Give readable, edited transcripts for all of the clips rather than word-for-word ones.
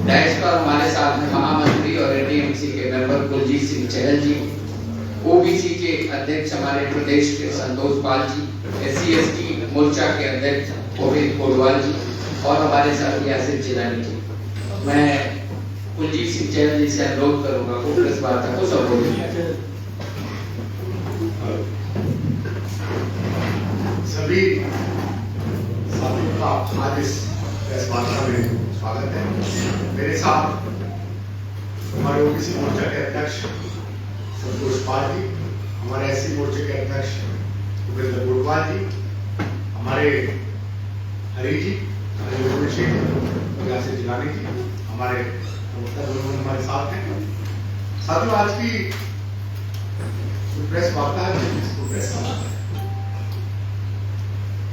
Dash पर हमारे साथ में महामंत्री और एडीएमसी के मेंबर कुलजीत सिंह चहल जी, ओबीसी के अध्यक्ष हमारे प्रदेश के संतोष पाल जी, SC/ST मोर्चा के अध्यक्ष गोविंद कोडवाल जी और हमारे साथ यासिर जिलानी जी। मैं कुलजीत सिंह चहल जी से अनुरोध करूंगा वो प्रेस वार्ता को संबोधित। सभी साथियों का आज इस प्रेस वार्ता में स्वागत है। मेरे साथ हमारे ओबीसी मोर्चा के अध्यक्ष संतोष पाल जी, हमारे SC मोर्चे के अध्यक्ष गोविंद कोडवाल जी, हमारे हरी जी, यासिर जिलानी जी, हमारे हमारे साथ हैं। साथियों, आज की प्रेस वार्ता है, प्रेस वार्ता है।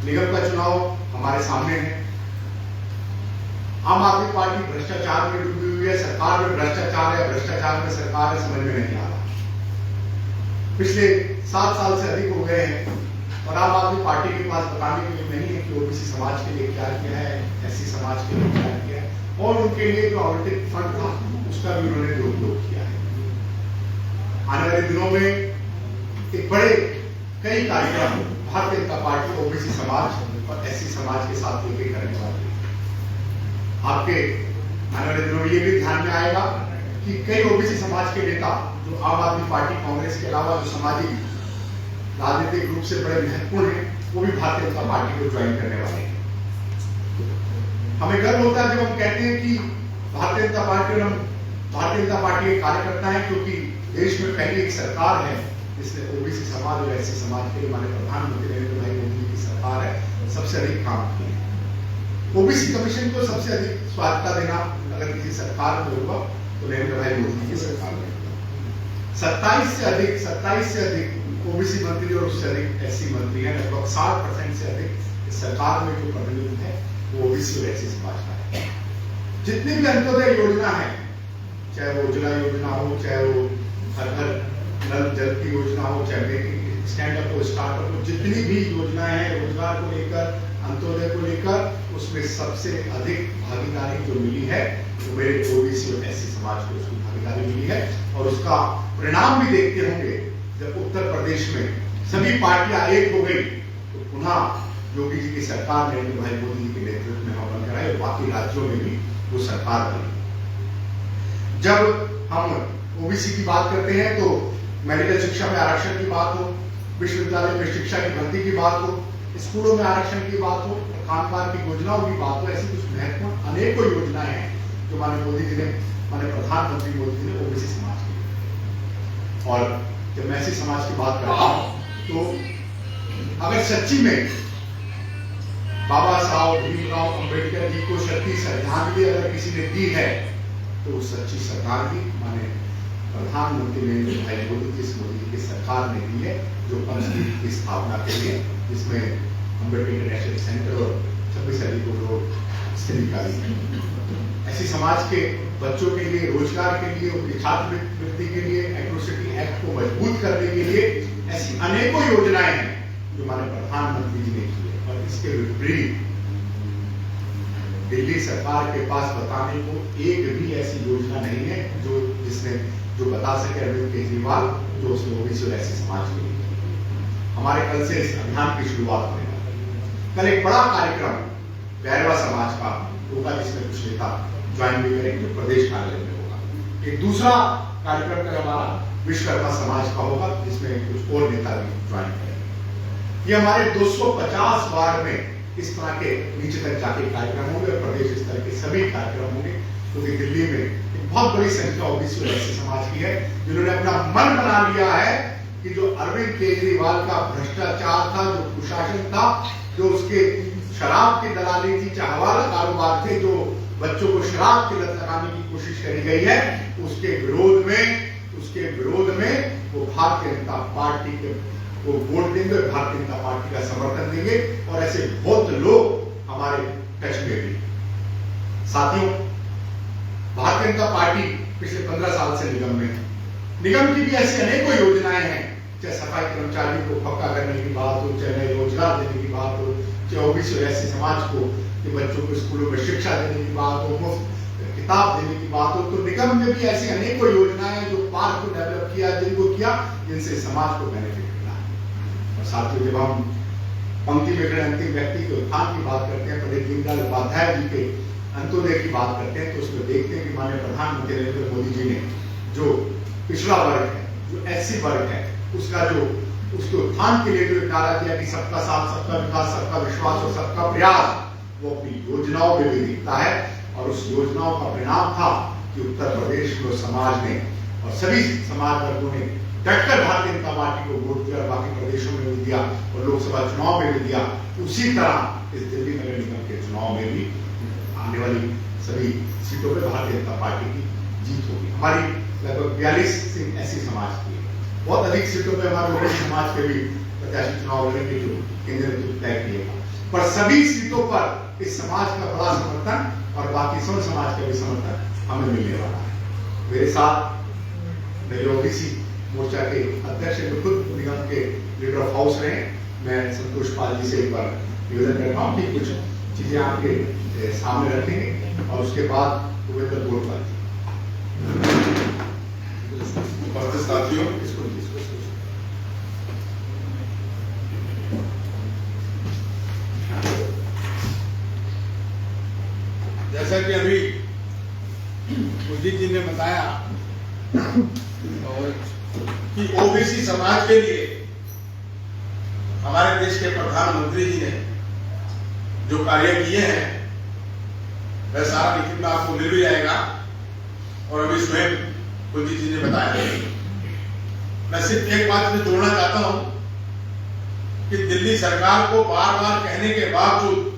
निगम का चुनाव हमारे सामने है। आम आदमी पार्टी भ्रष्टाचार में डूबी हुई है। सरकार में भ्रष्टाचार है, भ्रष्टाचार में सरकार है, समझ में नहीं आ रहा। पिछले 7 साल से अधिक हो गए हैं और आम आदमी पार्टी के पास बताने के लिए नहीं है कि ओबीसी समाज के लिए क्या किया है, SC समाज के लिए क्या किया है, और उनके लिए जो आवंटित फंड था उसका भी उन्होंने दुरुपयोग किया है। आने वाले दिनों में एक बड़े कई कार्यक्रम भारतीय जनता पार्टी ओबीसी समाज और SC समाज के साथ लेकर करने वाली है। आपके आने वाले दिनों में ये भी ध्यान में आएगा कि कई ओबीसी समाज के नेता जो आम आदमी पार्टी, कांग्रेस के अलावा जो सामाजिक राजनीतिक रूप से बड़े महत्वपूर्ण हैं, वो भी भारतीय जनता पार्टी को ज्वाइन करने वाले हैं। हमें गर्व होता है जब हम कहते हैं कि भारतीय जनता पार्टी और हम भारतीय जनता पार्टी के कार्यकर्ता हैं, क्योंकि देश में पहली एक सरकार है जिसने ओबीसी समाज और SC समाज के लिए माननीय प्रधानमंत्री नरेंद्र भाई मोदी की सरकार है, सबसे अधिक काम किए हैं। ओबीसी कमीशन को सबसे अधिक स्वायत्तता देना अगर किसी सरकार में होगा तो नरेंद्र भाई मोदी की सरकार में 27 से अधिक ओबीसी मंत्री और उससे अधिक SC मंत्री हैं। लगभग 60% से अधिक इस सरकार में जो प्रतिनिधि है वो ओबीसी और SC समाज का है। जितनी भी अंत्योदय योजना है, चाहे वो उज्ज्वला योजना हो, चाहे वो हर घर नल जल की योजना हो, चाहे मेकिंग स्टैंड अप हो, स्टार्टअप हो, जितनी भी योजनाएं हैं रोजगार को लेकर, अंत्योदय को लेकर, उसमें सबसे अधिक भागीदारी जो मिली है वो मेरे ओबीसी और SC समाज को उसकी भागीदारी मिली है। और उसका परिणाम भी देखते होंगे जब उत्तर प्रदेश में सभी पार्टियां एक हो गई तो पुनः योगी जी की सरकार नरेंद्र भाई मोदी जी के नेतृत्व में बनकर आई और बाकी राज्यों में भी वो सरकार बनी। जब हम ओबीसी की बात करते हैं तो मेडिकल शिक्षा में आरक्षण की बात हो, विश्वविद्यालय में शिक्षा की भर्ती की बात हो, स्कूलों में आरक्षण की बात हो, कामगार की योजनाओं की बात हो, ऐसी कुछ महत्वपूर्ण अनेकों योजनाएं हैं जो माननीय मोदी जी ने, माननीय प्रधानमंत्री मोदी जी ने ओबीसी समाज के लिए। और जब मैं SC समाज की बात करता हूं तो अगर सच्ची में बाबा साहब भीमराव अंबेडकर जी को सच्ची श्रद्धांजलि अगर किसी ने दी है तो सच्ची श्रद्धांजलि माने प्रधानमंत्री नरेंद्र भाई मोदी जी की सरकार ने दी है, जो पंचतीर्थ की स्थापना के लिए, जिसमें अंबेडकर इंटरनेशनल सेंटर और 26 को लोग निकाली है। SC समाज के बच्चों के लिए, रोजगार के लिए, उनकी छात्रवृत्ति के लिए, एट्रोसिटी एक्ट को मजबूत करने के लिए ऐसी अनेकों योजनाएं हैं जो हमारे प्रधानमंत्री जी ने की है। और इसके विपरीत दिल्ली सरकार के पास बताने को एक भी ऐसी योजना नहीं है जो बता सके अरविंद केजरीवाल जो उसने ओबीसी और SC समाज के लिए। हमारे कल से इस अभियान की शुरुआत होगी। कल एक बड़ा कार्यक्रम बैरवा समाज का होगा जिसमें कुछ नेता ज्वाइन भी करेंगे, जो प्रदेश कार्यालय में होगा। एक दूसरा कार्यक्रम का हमारा विश्वकर्मा समाज का होगा जिसमें कुछ और नेता भी ज्वाइन करेंगे। ये हमारे 250 वार्ड में इस तरह के नीचे तक जाके कार्यक्रम होंगे और प्रदेश स्तर के सभी कार्यक्रम होंगे, क्योंकि दिल्ली में बहुत बड़ी संख्या ओबीसी और SC समाज की है जिन्होंने अपना मन बना लिया है कि जो अरविंद केजरीवाल का भ्रष्टाचार था, जो कुशासन था, जो उसके शराब की दलाली थी, चाहे हवाला कारोबार थे, जो बच्चों को शराब की लत लगाने की कोशिश करी गई है, उसके विरोध में वो भारतीय जनता पार्टी के वो वोट देंगे, भारतीय जनता पार्टी का समर्थन देंगे और ऐसे बहुत लोग हमारे टच में भी। साथियों, भारतीय जनता पार्टी पिछले 15 साल से निगम में है। निगम की भी ऐसी अनेकों योजनाएं हैं, चाहे सफाई कर्मचारियों को पक्का करने की बात हो, चाहे नए रोजगार देने की बात हो, चाहे ओबीसी और SC समाज को कि बच्चों को स्कूलों में शिक्षा देने की बात हो, मुफ्त किताब देने की बात हो, तो निगम ने भी ऐसी अनेकों योजनाएं जो पार्क को डेवलप किया, जिनको किया, जिनसे समाज को बेनिफिट मिला। और साथियों, जब हम पंक्ति में खड़े अंतिम व्यक्ति के उत्थान की बात करते हैं, पंडित दीनदयाल उपाध्याय जी के अंत्योदय की बात करते हैं, तो उसमें देखते हैं कि माननीय प्रधानमंत्री नरेंद्र मोदी जी ने जो पिछड़ा वर्ग है, जो एससी वर्ग है, उसके उत्थान के लिए जो नारा दिया कि सबका साथ, सबका विकास, सबका विश्वास और सबका प्रयास, वो अपनी योजनाओं में भी दिखता है। और उस योजनाओं का परिणाम था कि उत्तर प्रदेश में समाज ने और सभी समाज वर्गों ने डटकर भारतीय जनता पार्टी को वोट दिया, बाकी प्रदेशों में भी दिया और लोकसभा चुनाव में भी दिया। उसी तरह इस दिल्ली नगर निगम के चुनाव में भी आने वाली सभी सीटों पर भारतीय जनता पार्टी की जीत होगी। हमारी लगभग 42 सीट ऐसी समाज की है, बहुत अधिक सीटों पर हमारे ओबीसी समाज के भी प्रत्याशी चुनाव लड़ेंगे जो केंद्र ने तय किए, पर सभी सीटों पर इस समाज का बड़ा समर्थन और बाकी सब समाज का भी समर्थन हमें मिलने वाला है। मेरे साथ मेरे ओबीसी मोर्चा के अध्यक्ष खुद निगम के लीडर ऑफ हाउस रहे, मैं संतोष पाल जी से एक बार निवेदन करता हूँ कि कुछ चीजें आपके सामने रखेंगे और उसके बाद भूपेंद्र गोलपाल जी। साथियों, जैसा कि अभी कुलजीत जी ने बताया कि ओबीसी समाज के लिए हमारे देश के प्रधानमंत्री जी ने जो कार्य किए हैं वह सारा लिखित में आपको मिल भी जाएगा और अभी स्वयं कुलजीत जी ने बताया। मैं सिर्फ एक बात में जोड़ना चाहता हूं कि दिल्ली सरकार को बार बार कहने के बावजूद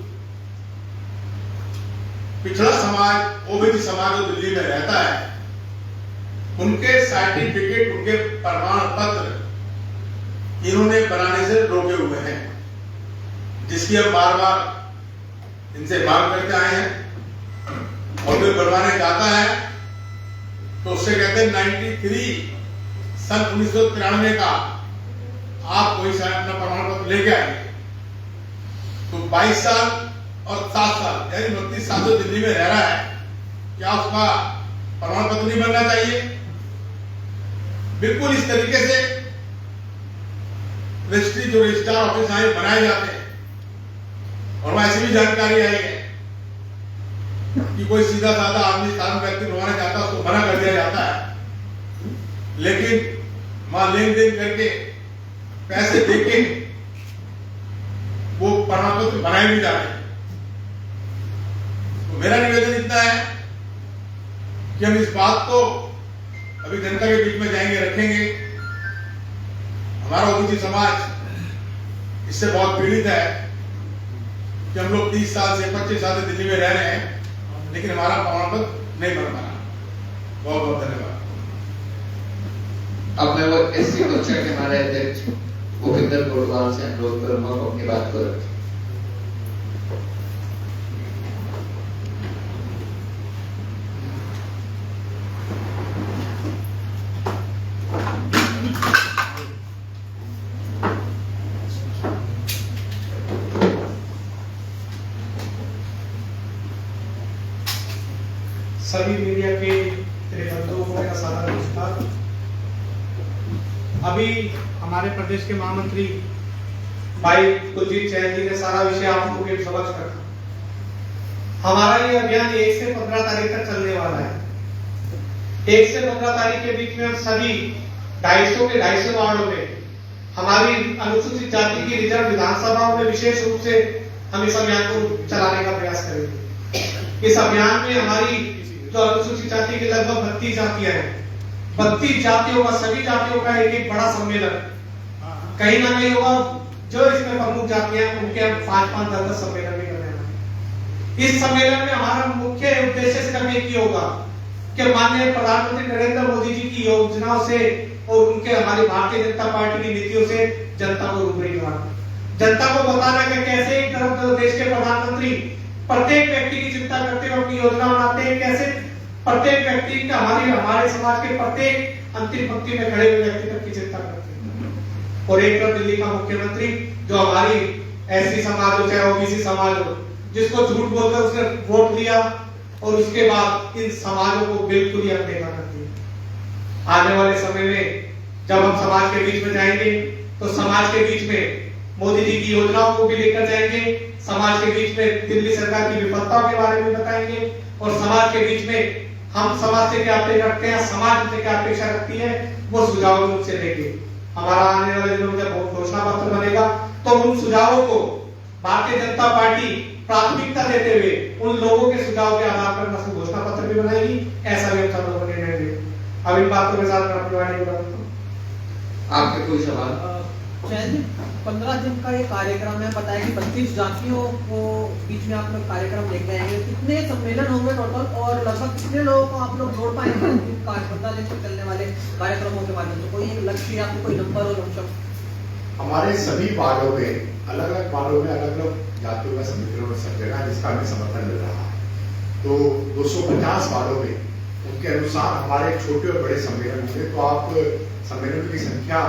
पिछड़ा समाज, ओबीसी समाज जो दिल्ली में रहता है, उनके सर्टिफिकेट, उनके प्रमाण पत्र इन्होंने बनाने से रोके हुए हैं, जिसकी हम बार बार इनसे मांग करते आए हैं। और कोई बनवाने जाता है तो उससे कहते हैं सन 1993 का आप कोई सा अपना प्रमाण पत्र लेके आएंगे, तो 22 साल और 7 साल यानी 32 साल जो दिल्ली में रह रहा है, क्या उसका प्रमाण पत्र नहीं बनना चाहिए? बिल्कुल इस तरीके से रजिस्ट्री जो रजिस्ट्रार ऑफिस बनाए जाते हैं। और वहां ऐसी भी जानकारी आई है कि कोई सीधा साधा आदमी साधारण व्यक्ति बनवाना चाहता है, उसको मना कर दिया जाता है, लेकिन वहां लेन देन करके पैसे देके वो प्रमाण पत्र बनाए भी जाते हैं। तो मेरा निवेदन इतना है कि हम इस बात को अभी जनता के बीच में जाएंगे, रखेंगे। हमारा ओबीसी समाज इससे बहुत पीड़ित है कि हम लोग 30 साल से 25 साल से दिल्ली में रह रहे हैं, लेकिन हमारा प्रमाण पत्र नहीं बन पाना। बहुत बहुत धन्यवाद। अब मैं वो एससी मोर्चा के हमारे अध्यक्ष भूपेंद्र गोलवाल से अनुरोध करूंगा वो अपनी बात को रखें। सभी मीडिया के बंधुओं को मेरा सादर नमस्कार। अभी हमारे प्रदेश के महामंत्री भाई कुलजीत जैन जी ने सारा विषय आपको के समझ रखा। हमारा ये अभियान 1 से 15 तारीख तक चलने वाला है। 1 से 15 तारीख के बीच में हम सभी 250 वार्डों में हमारी अनुसूचित जाति की रिजर्व विधानसभाओं में विशेष रूप से हम इस अभियान को चलाने का प्रयास करेंगे। इस अभियान में हमारी जो अनुसूचित जाति की लगभग 32 जातियां हैं, 32 जातियों का, सभी जातियों का एक बड़ा सम्मेलन कहीं ना कहीं होगा। जो इसमें प्रमुख जातियां हैं उनके हम 5-5, 10 सम्मेलन भी करने वाले। इस सम्मेलन में हमारा मुख्य उद्देश्य सिर्फ एक ही होगा कि माननीय प्रधानमंत्री नरेंद्र मोदी जी की योजनाओं से और उनके हमारी भारतीय जनता पार्टी की नीतियों से जनता को रूबरू कराना, जनता को बताना कि कैसे एक तरफ देश के प्रधानमंत्री प्रत्येक व्यक्ति की चिंता करते हुए अपनी योजना बनाते हैं, कैसे प्रत्येक व्यक्ति का हमारे समाज के प्रत्येक अंतिम पंक्ति में खड़े हुए व्यक्ति तक की चिंता करते हैं। और एक तरफ दिल्ली का मुख्यमंत्री जो हमारी एससी समाज हो चाहे ओबीसी समाज हो, जिसको झूठ बोलकर उसने वोट लिया और उसके बाद इन समाजों को बिल्कुल ही अनदेखा कर दिया। आने वाले समय में जब हम समाज के बीच में जाएंगे तो समाज के बीच में मोदी जी की योजनाओं को भी लेकर जाएंगे, समाज के बीच में दिल्ली सरकार की विफलताओं के बारे में बताएंगे और समाज के बीच में हम समाज से क्या अपेक्षा रखते हैं, समाज से क्या अपेक्षा रखती है, वो सुझाव उनसे लेंगे। हमारा आने वाले दिनों में जब घोषणा पत्र बनेगा तो उन सुझावों को भारतीय जनता पार्टी प्राथमिकता देते हुए उन लोगों के सुझाव के आधार पर घोषणा पत्र भी बनाएगी, ऐसा भी हम सब लोगों ने निर्णय लिया। अब इन बातों के साथ मैं अपनी वाणी को रखता हूं। आपके कोई सवाल? शायद 15 दिन का ये कार्यक्रम है, बताया कि 32 जातियों को बीच में आप लोग कार्यक्रम लेके आएंगे, कितने सम्मेलन होंगे टोटल और लगभग कितने लोगों को आप लोग जोड़ पाएंगे 15 दिन तक चलने वाले कार्यक्रमों के माध्यम से? कोई एक लक्ष्य या कोई नंबर और लक्ष्य? हमारे सभी वार्डों में अलग अलग वार्डों में अलग अलग जातियों का सम्मेलन सब जगह जिसका हमें समर्थन मिल रहा है। तो 250 वार्डों में उनके अनुसार हमारे छोटे और बड़े सम्मेलन होंगे। तो आप सम्मेलन की संख्या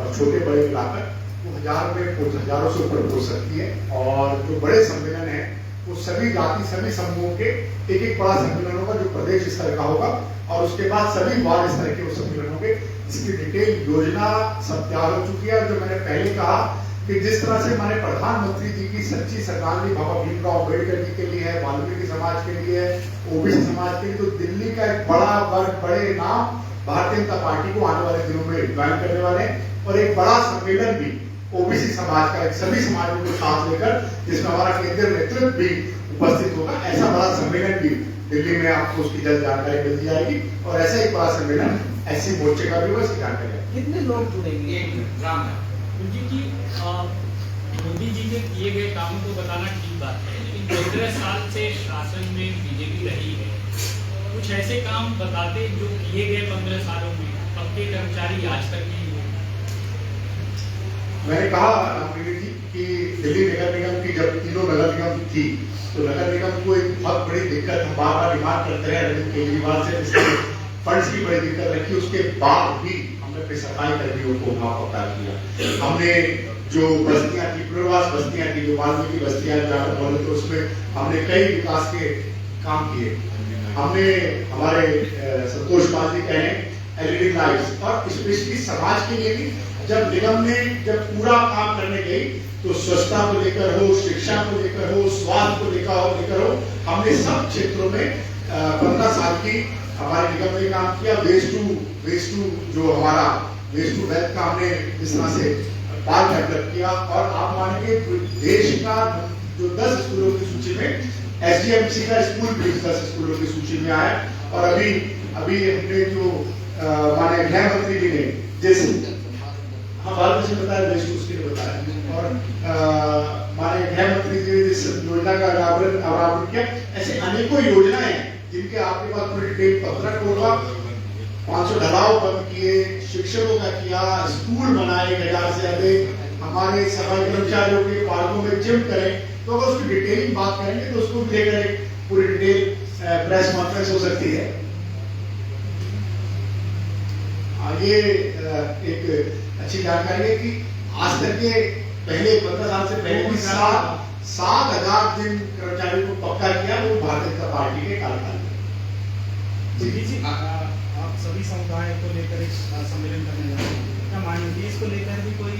और छोटे बड़े मिलाकर वो हजारों से ऊपर हो सकती है। और जो बड़े सम्मेलन है वो सभी जाति सभी समूहों के एक बड़ा सम्मेलन होगा जो प्रदेश स्तर का होगा और उसके बाद सभी वार्ड स्तर के वो सम्मेलन होंगे। इसकी डिटेल योजना सब तैयार हो चुकी है। और जो मैंने पहले कहा कि जिस तरह से हमारे प्रधानमंत्री जी की सच्ची श्रद्धांजलि बाबा भीमराव अम्बेडकर जी के लिए है, वाल्मीकि समाज के लिए है, ओबीसी समाज के लिए, तो दिल्ली का एक बड़ा वर्ग बड़े नाम भारतीय जनता पार्टी को आने वाले दिनों में ज्वाइन करने वाले हैं। और एक बड़ा सम्मेलन भी ओबीसी समाज का, सभी समाजों को साथ लेकर जिसमें हमारा केंद्रीय नेतृत्व भी उपस्थित होगा, ऐसा बड़ा सम्मेलन भी दिल्ली में आपको उसकी जल्द जानकारी मिल जाएगी। और ऐसा ही बड़ा सम्मेलन ऐसी मोर्चे का भी होगा, इसकी जानकारी। कितने लोग जुड़ेंगे? मोदी जी के किए गए कामों को बताना ठीक बात है, लेकिन 15 साल से शासन में बीजेपी रही है, कुछ ऐसे काम बताते जो किए गए 15 सालों में अब के कर्मचारी आज तक नहीं हुए। मैंने कहा रामगिरी जी कि दिल्ली नगर निगम की जब तीनों नगर निगम थी तो नगर निगम को एक बहुत बड़ी दिक्कत हम बार बार डिमांड करते रहे अरविंद केजरीवाल से, फंड्स की बड़ी दिक्कत रखी। उसके बाद भी हमने अपने सफाई कर्मियों को मौका किया। हमने जो बस्तियां थी, पुनर्वास बस्तियां थी, जो वाल्मीकि बस्तियां जहाँ बोले तो उसमें हमने कई विकास के काम किए। हमने हमारे संतोष पाल जी कहे एलईडी लाइट्स और स्पेशली समाज के लिए भी जब निगम ने जब पूरा काम करने गई तो स्वच्छता को लेकर हो, शिक्षा को लेकर हो, स्वास्थ्य को लेकर हो, हमने सब क्षेत्रों में 15 साल की हमारे निगम ने काम किया। वेस्ट टू जो हमारा वेस्ट टू वेल्थ का हमने इस तरह से पार्ट डेवलप किया। और आप मानेंगे देश का जो 10 स्कूलों की सूची में एसडीएमसी का स्कूल भी 10 स्कूलों की सूची में आया। और अभी हमने जो माने गृह मंत्री जी ने जैसे भारत से बताया, देश उसके लिए बताया और माने गृह मंत्री जी ने इस योजना का अनावरण किया। ऐसे अनेकों योजनाएं हैं जिनके आपके पास पूरी डिटेल पत्रक होगा। 500 ढलाव बंद किए, शिक्षकों का किया, स्कूल बनाए 1000 से अधिक, हमारे सफाई कर्मचारियों के पार्कों में जिम करें। तो अगर उसकी डिटेलिंग बात करेंगे तो उसको लेकर एक पूरी डिटेल प्रेस कॉन्फ्रेंस हो सकती है। ये एक अच्छी जानकारी है कि आज तक के पहले 15 साल से पहले भी 7,000 दिन कर्मचारियों को पक्का किया वो भारतीय जनता पार्टी के कार्यकाल में। जी आप सभी समुदाय को लेकर एक सम्मेलन करने जा रहे हैं, क्या मानेंगे इसको लेकर भी कोई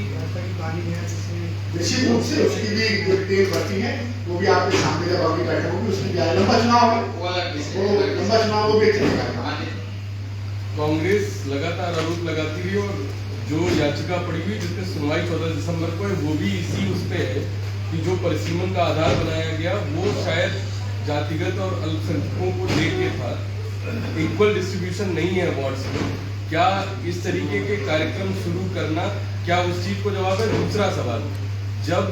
प्लानिंग है जिसमें? निश्चित रूप से उसकी भी डिटेल बढ़ती है, वो भी आपके सामने जब आपकी बैठक होगी उसमें भी लंबा चुनाव है, वो लंबा चुनाव वो भी चलेगा। कांग्रेस लगातार आरोप लगाती रही और जो याचिका पड़ी हुई जिसपे सुनवाई 14 दिसंबर को है वो भी इसी उस पे है कि जो परिसीमन का आधार बनाया गया वो शायद जातिगत और अल्पसंख्यकों को लेके था, इक्वल डिस्ट्रीब्यूशन नहीं है अवार्ड्स में। क्या इस तरीके के कार्यक्रम शुरू करना क्या उस चीज को जवाब है? दूसरा सवाल, जब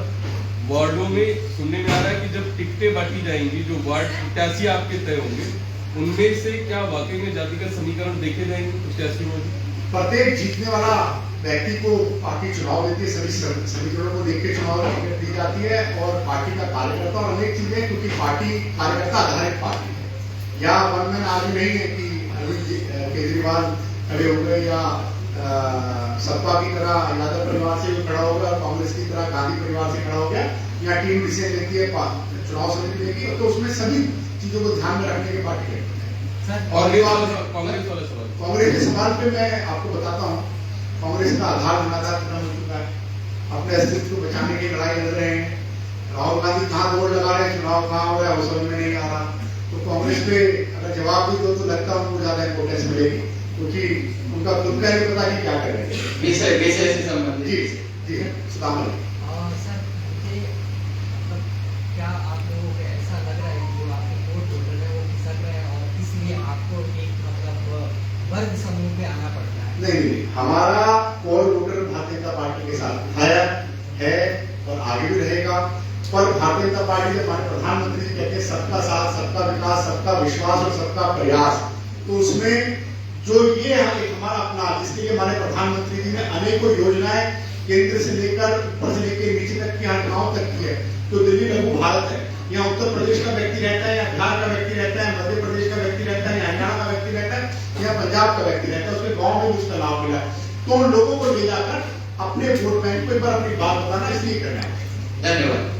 वार्डों में सुनने में आ रहा है कि जब टिकटें बांटी जाएंगी, जो वार्ड 87 आपके तय होंगे, उनमें से क्या वाकई में जातिगत समीकरण देखे जाएंगे 87 में? प्रत्येक जीतने वाला व्यक्ति को पार्टी चुनाव देती है, सभी समीकरणों को देख के चुनाव टिकट दी जाती है और पार्टी का कार्यकर्ता और अनेक चीजें, क्योंकि पार्टी कार्यकर्ता आधारित पार्टी है। या वन मैन आर्मी नहीं है कि अरविंद केजरीवाल खड़े हो गए या सपा की तरह यादव परिवार से खड़ा हो गया, कांग्रेस की तरह गांधी परिवार से खड़ा हो गया, या टीम डिसीजन लेती है चुनाव समिति लेगी, तो उसमें सभी चीजों को ध्यान में रखने के पार्टी है। और कांग्रेस वाला सवाल, कांग्रेस के सवाल पे मैं आपको बताता हूँ, कांग्रेस का आधार धनाधार खत्म हो चुका है, अपने अस्तित्व को बचाने की लड़ाई लड़ रहे हैं। राहुल गांधी कहाँ दौड़ लगा रहे हैं, चुनाव कहाँ हो रहा है वो समझ में नहीं आ रहा। तो कांग्रेस पे अगर जवाब भी दो तो लगता है उनको ज्यादा इम्पोर्टेंस मिलेगी, क्योंकि उनका खुद का नहीं पता कि क्या कर रहे हैं। विषय से संबंधित जी जी सुदामा जी। सर मुझे मतलब क्या आप लोगों को ऐसा लग रहा है कि जो आपके वोट वोटर है वो खिसक रहे हैं और इसलिए आपको एक मतलब वर्ग समूह पे आना पड़ता है? नहीं, हमारा core voter Bharatiya Janata party के साथ है और आगे भी रहेगा। पर भारतीय जनता पार्टी के हमारे प्रधानमंत्री जी कहते हैं सबका साथ, सबका विकास, सबका विश्वास और सबका प्रयास, तो उसमें जो ये एक हमारा अपना, जिसके लिए हमारे प्रधानमंत्री जी ने अनेकों योजनाएं केंद्र से लेकर ऊपर से लेकर नीचे तक की, यहाँ गाँव तक की है। तो दिल्ली लघु भारत है, यहाँ उत्तर प्रदेश का व्यक्ति रहता है, यहाँ बिहार का व्यक्ति रहता है, मध्य प्रदेश का व्यक्ति रहता है, यहाँ हरियाणा का व्यक्ति रहता है, यहाँ पंजाब का व्यक्ति रहता है, उसके गाँव में भी उसका लाभ मिला है। तो उन लोगों को ले जाकर अपने वोट बैंक को एक बार अपनी बात बताना, इसलिए करना है। धन्यवाद।